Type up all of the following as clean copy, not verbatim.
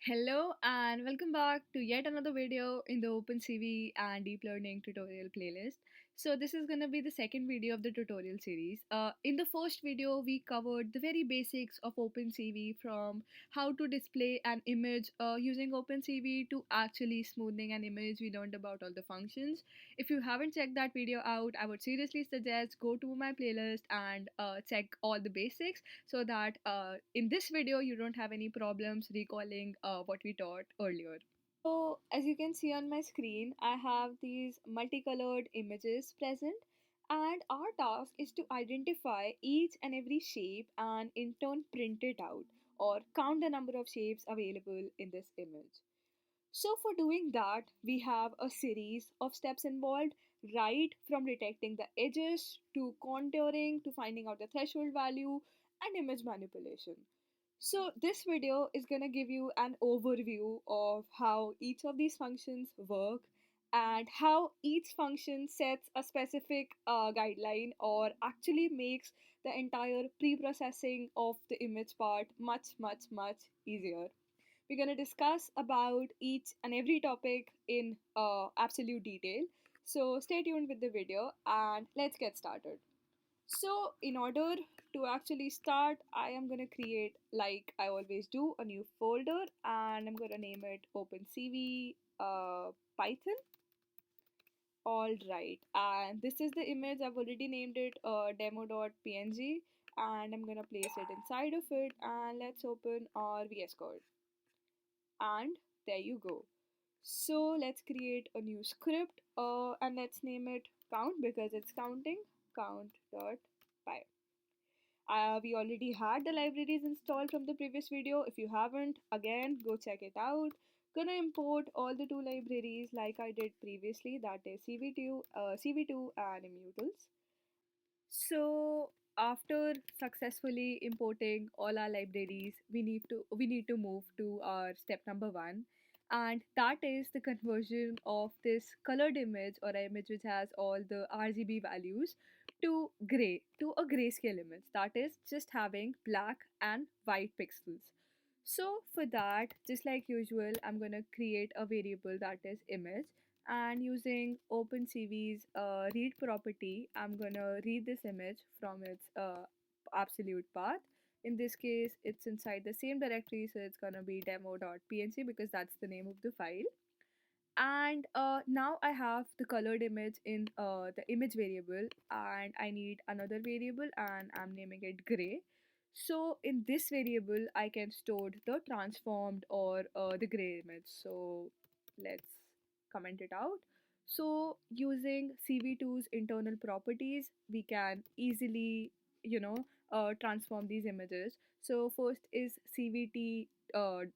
Hello and welcome back to yet another video in the OpenCV and Deep Learning tutorial playlist. So this is going to be the second video of the tutorial series. In the first video, we covered the very basics of OpenCV, from how to display an image using OpenCV to actually smoothing an image. We learned about all the functions. If you haven't checked that video out, I would seriously suggest go to my playlist and check all the basics, so that in this video you don't have any problems recalling what we taught earlier. So as you can see on my screen, I have these multicolored images present, and our task is to identify each and every shape and in turn print it out or count the number of shapes available in this image. So, for doing that, we have a series of steps involved, right from detecting the edges to contouring to finding out the threshold value and image manipulation. So, this video is going to give you an overview of how each of these functions work and how each function sets a specific guideline or actually makes the entire pre processing of the image part much easier. We're going to discuss about each and every topic in absolute detail. So stay tuned with the video and let's get started. So in order to actually start, I am going to create, like I always do, a new folder, and I'm going to name it OpenCV Python. All right, and this is the image. I've already named it demo.png, and I'm going to place it inside of it, and let's open our VS Code. And there you go. So let's create a new script and let's name it count because it's counting, count.py. We already had the libraries installed from the previous video. If you haven't, again, go check it out. Gonna import all the two libraries like I did previously, that is CV2 and Immutals. So after successfully importing all our libraries, we need to move to our step number one, and that is the conversion of this colored image or an image which has all the RGB values to gray, to a grayscale image, that is just having black and white pixels. So for that, just like usual, I'm gonna create a variable that is image, and using OpenCV's read property, I'm gonna read this image from its absolute path. In this case, it's inside the same directory, so it's gonna be demo.png because that's the name of the file. And now I have the colored image in the image variable, and I need another variable, and I'm naming it gray. So in this variable, I can store the transformed or the gray image. So let's comment it out. So using CV2's internal properties, we can easily, transform these images. So first is CVT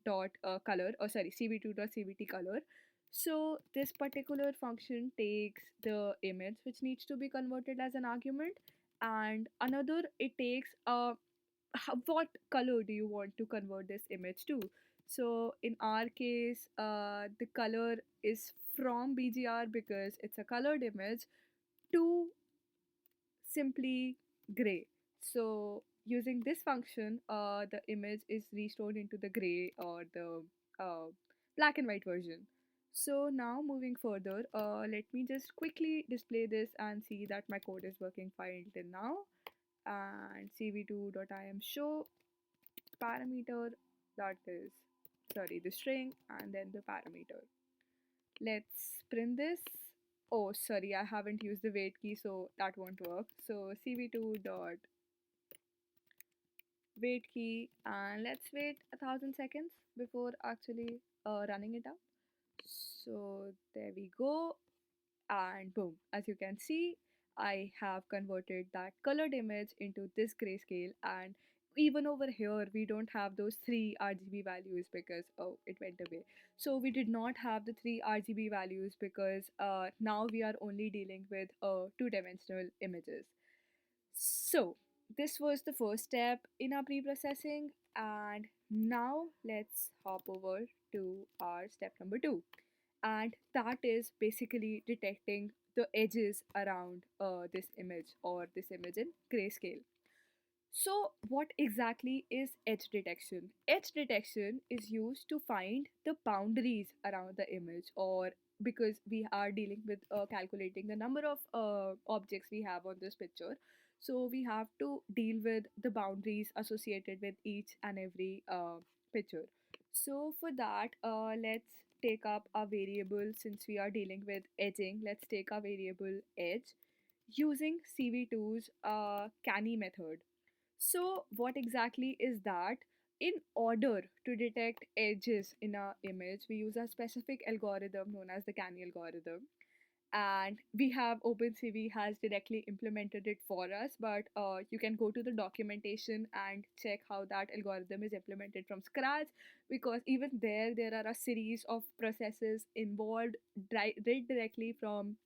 dot color, or sorry, CV2 dot CVT color. So this particular function takes the image which needs to be converted as an argument, and another, it takes what color do you want to convert this image to. So in our case, the color is from BGR because it's a colored image to simply gray. So using this function, the image is restored into the gray or the uh, black and white version. So now moving further, let me just quickly display this and see that my code is working fine till now. And cv2.im show parameter, that is, sorry, the string and then the parameter. Let's print this. Oh, sorry, I haven't used the wait key, so that won't work. So cv2 dot wait key, and let's wait 1,000 seconds before actually running it up. So there we go, and boom, as you can see, I have converted that colored image into this grayscale. And even over here we don't have those three RGB values because, oh, it went away. So we did not have the three RGB values because now we are only dealing with two-dimensional images. So this was the first step in our pre-processing, and now let's hop over to our step number two, and that is basically detecting the edges around this image or this image in grayscale. So, what exactly is edge detection? Edge detection is used to find the boundaries around the image, or because we are dealing with calculating the number of objects we have on this picture. So, we have to deal with the boundaries associated with each and every picture. So, for that, let's take up a variable since we are dealing with edging. Let's take a variable edge using CV2's canny method. So, what exactly is that? In order to detect edges in a image, we use a specific algorithm known as the Canny algorithm. And we have OpenCV has directly implemented it for us, but you can go to the documentation and check how that algorithm is implemented from scratch, because even there are a series of processes involved right directly from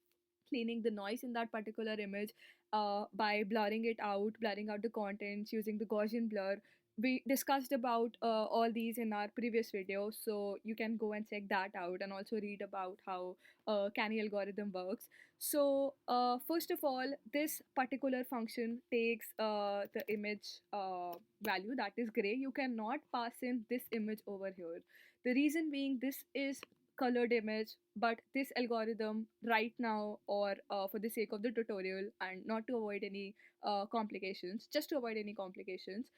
cleaning the noise in that particular image by blurring out the contents using the Gaussian blur. We discussed about all these in our previous video, so you can go and check that out and also read about how Canny algorithm works. So, first of all, this particular function takes the image value that is gray. You cannot pass in this image over here. The reason being, this is colored image, but this algorithm right now, or for the sake of the tutorial and not to avoid any complications, just to avoid any complications,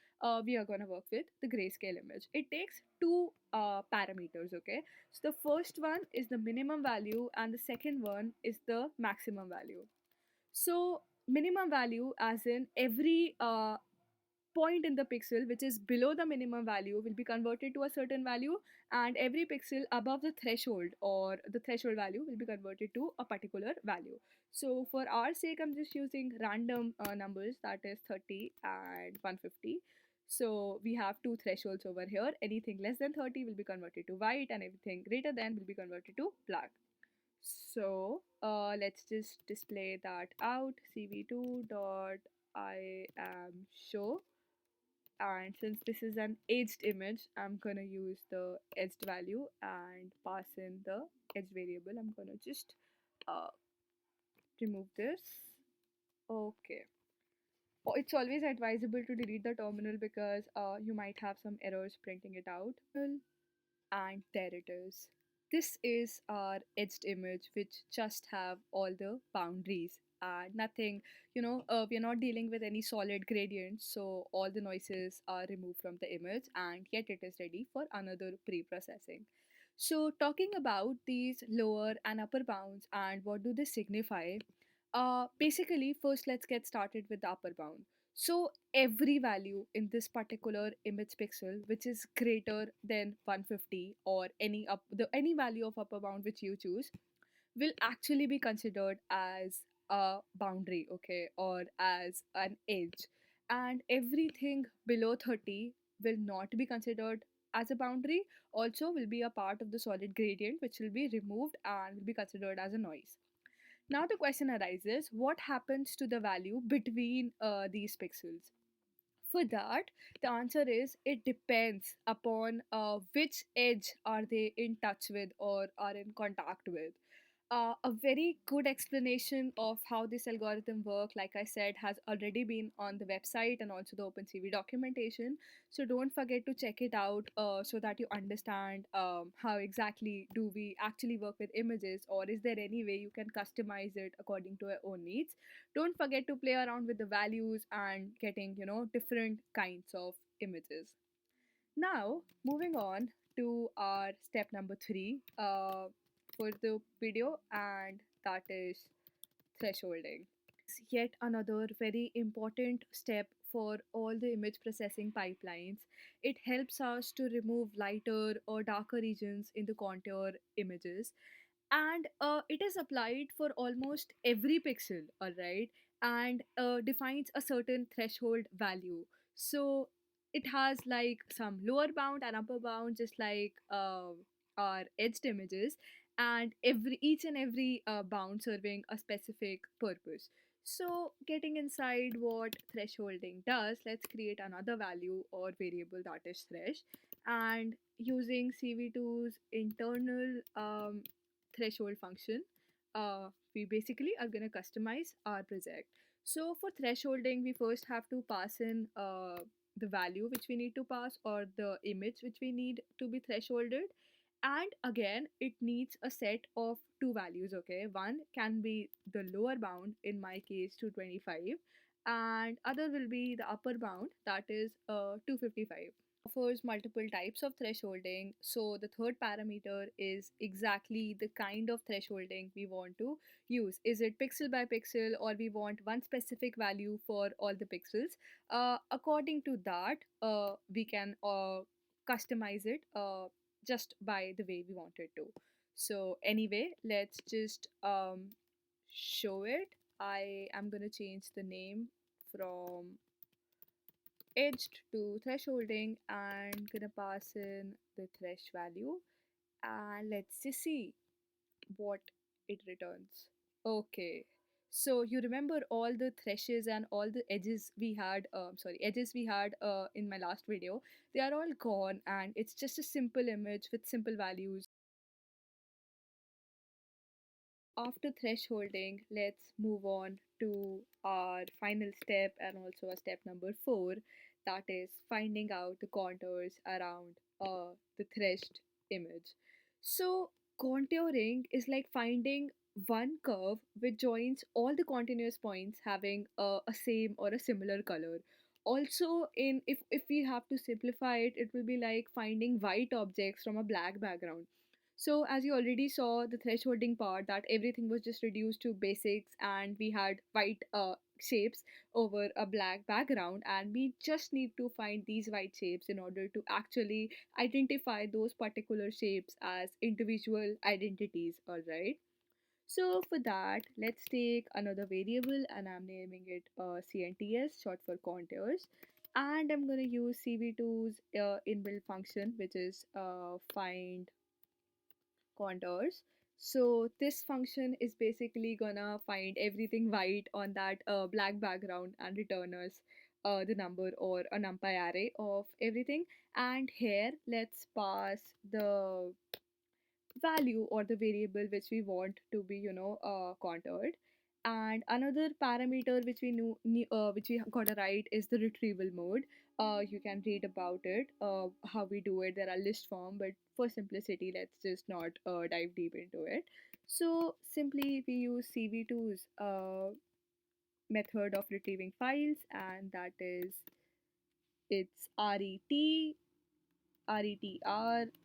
we are going to work with the grayscale image. It takes two parameters, okay? So the first one is the minimum value and the second one is the maximum value. So minimum value as in every point in the pixel which is below the minimum value will be converted to a certain value, and every pixel above the threshold or the threshold value will be converted to a particular value. So for our sake, I'm just using random numbers, that is 30 and 150. So we have two thresholds over here. Anything less than 30 will be converted to white and everything greater than will be converted to black. So let's just display that out. cv2 dot I am show, and since this is an edged image, I'm gonna use the edged value and pass in the edge variable. I'm gonna just uh, remove this. Okay. Oh, it's always advisable to delete the terminal because you might have some errors printing it out. And there it is. This is our edged image which just have all the boundaries and nothing, we are not dealing with any solid gradients, so all the noises are removed from the image and yet it is ready for another pre-processing. So talking about these lower and upper bounds and what do they signify, basically first let's get started with the upper bound. So every value in this particular image pixel which is greater than 150, or any value of upper bound which you choose, will actually be considered as a boundary, okay, or as an edge. And everything below 30 will not be considered as a boundary, also will be a part of the solid gradient which will be removed and will be considered as a noise. Now the question arises, what happens to the value between these pixels? For that, the answer is it depends upon which edge are they in touch with or are in contact with. A very good explanation of how this algorithm works, like I said, has already been on the website and also the OpenCV documentation. So don't forget to check it out so that you understand how exactly do we actually work with images, or is there any way you can customize it according to your own needs. Don't forget to play around with the values and getting, different kinds of images. Now, moving on to our step number three for the video, and that is thresholding. Yet another very important step for all the image processing pipelines. It helps us to remove lighter or darker regions in the contour images, and it is applied for almost every pixel, all right, and defines a certain threshold value. So it has like some lower bound and upper bound, just like our edged images, and every each and every bound serving a specific purpose. So getting inside what thresholding does, let's create another value or variable, that is thresh, and using CV2's internal threshold function, we basically are going to customize our project. So for thresholding, we first have to pass in the value which we need to pass, or the image which we need to be thresholded. And again, it needs a set of two values, okay? One can be the lower bound, in my case 225, and other will be the upper bound, that is 255. Offers multiple types of thresholding. So the third parameter is exactly the kind of thresholding we want to use. Is it pixel by pixel, or we want one specific value for all the pixels? According to that, we can customize it just by the way we want it to. So anyway, let's just show it. I am going to change the name from edged to thresholding and gonna pass in the thresh value, and let's just see what it returns. Okay, so you remember all the threshes and all the edges we had, edges we had in my last video. They are all gone, and it's just a simple image with simple values. After thresholding, let's move on to our final step, and also a step number 4, that is finding out the contours around the threshed image. So contouring is like finding one curve which joins all the continuous points having a same or a similar color. Also, in if we have to simplify it, it will be like finding white objects from a black background. So, as you already saw, the thresholding part, that everything was just reduced to basics, and we had white shapes over a black background, and we just need to find these white shapes in order to actually identify those particular shapes as individual identities. All right. So for that, let's take another variable, and I'm naming it CNTS, short for contours. And I'm going to use CV2's inbuilt function, which is find contours. So this function is basically gonna find everything white on that black background and return us the number or a numpy array of everything. And here, let's pass the value or the variable which we want to be, contoured. And another parameter which we which we gotta write is the retrieval mode. You can read about it, how we do it. There are list form, but for simplicity, let's just not dive deep into it. So simply we use CV2's method of retrieving files, and that is it's retr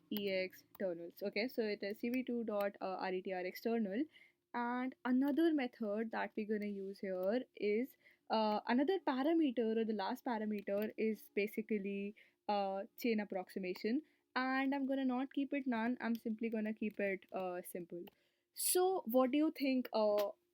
externals. Okay, so it is cv2 dot retr external. And another method that we're going to use here is another parameter, or the last parameter is basically chain approximation. And I'm going to not keep it none, I'm simply going to keep it simple. So what do you think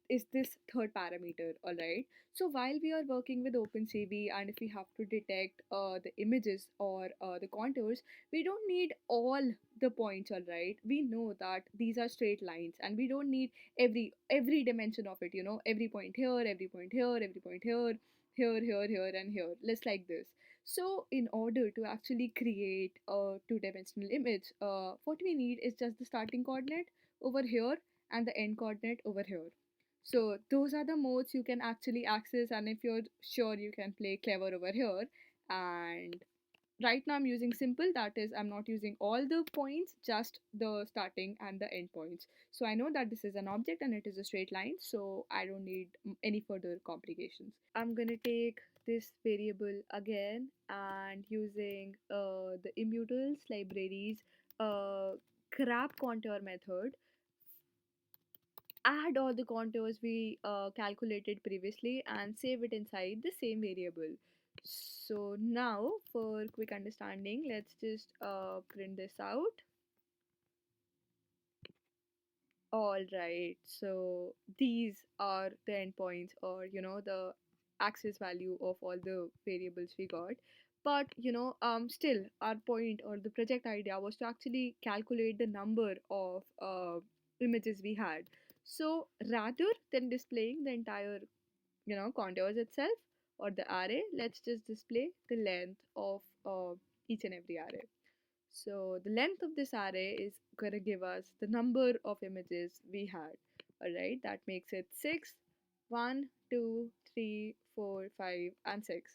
is this third parameter? All right, so while we are working with OpenCV, and if we have to detect the images or the contours, we don't need all the points. All right, we know that these are straight lines, and we don't need every dimension of it. Every point here, every point here, every point here, here, and here. List like this. So in order to actually create a two-dimensional image, what we need is just the starting coordinate over here and the end coordinate over here. So those are the modes you can actually access, and if you're sure, you can play clever over here. And right now I'm using simple, that is I'm not using all the points, just the starting and the end points. So I know that this is an object and it is a straight line, so I don't need any further complications. I'm gonna take this variable again, and using the immutals libraries grab contour method, add all the contours we calculated previously, and save it inside the same variable. So now, for quick understanding, let's just print this out. All right, so these are the endpoints, or the axis value of all the variables we got. But still, our point or the project idea was to actually calculate the number of images we had. So rather than displaying the entire contours itself or the array, let's just display the length of each and every array. So the length of this array is going to give us the number of images we had. All right, that makes it 6, 1, 2, 3, 4, 5, and 6.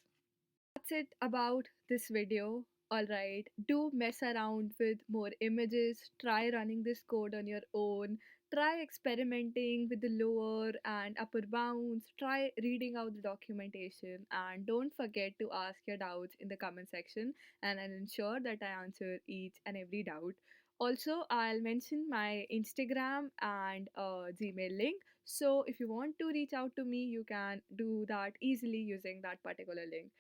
That's it about this video. Alright, do mess around with more images, try running this code on your own, try experimenting with the lower and upper bounds, try reading out the documentation, and don't forget to ask your doubts in the comment section, and I'll ensure that I answer each and every doubt. Also, I'll mention my Instagram and Gmail link. So if you want to reach out to me, you can do that easily using that particular link.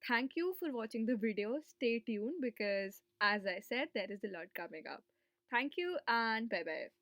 Thank you for watching the video. Stay tuned because, as I said, there is a lot coming up. Thank you and bye bye.